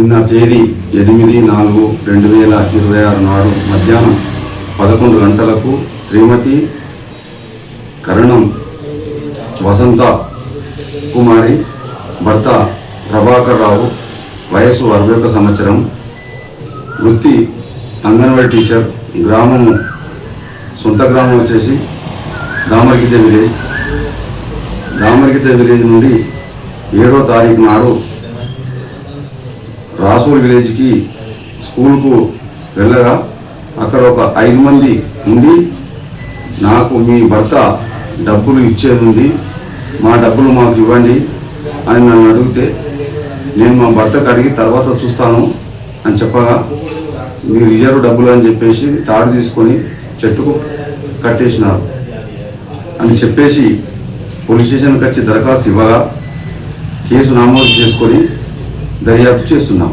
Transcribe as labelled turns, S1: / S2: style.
S1: నిన్న తేదీ 8/4/2026 నాడు మధ్యాహ్నం 11 గంటలకు శ్రీమతి కరణం వసంత కుమారి, భర్త ప్రభాకర్ రావు, వయసు 61 సంవత్సరం, వృత్తి అంగన్వాడీ టీచర్, గ్రామము సొంత గ్రామం వచ్చేసి దామర్గిద్ద విలేజ్ నుండి 7వ తారీఖు నాడు రాసూల్ విలేజ్కి స్కూల్కు వెళ్ళగా అక్కడ ఒక 5 మంది ఉండి నాకు మీ భర్త డబ్బులు ఇచ్చేది ఉంది, మా డబ్బులు మాకు ఇవ్వండి అని నన్ను అడిగితే నేను మా భర్తకు అడిగి తర్వాత చూస్తాను అని చెప్పగా మీరు ఇయ్యరు డబ్బులు అని చెప్పేసి తాడు తీసుకొని చెట్టుకు కట్టేసినారు అని చెప్పేసి పోలీస్ స్టేషన్కి వచ్చి దరఖాస్తు ఇవ్వగా కేసు నమోదు చేసుకొని దర్యాప్తు చేస్తున్నాం.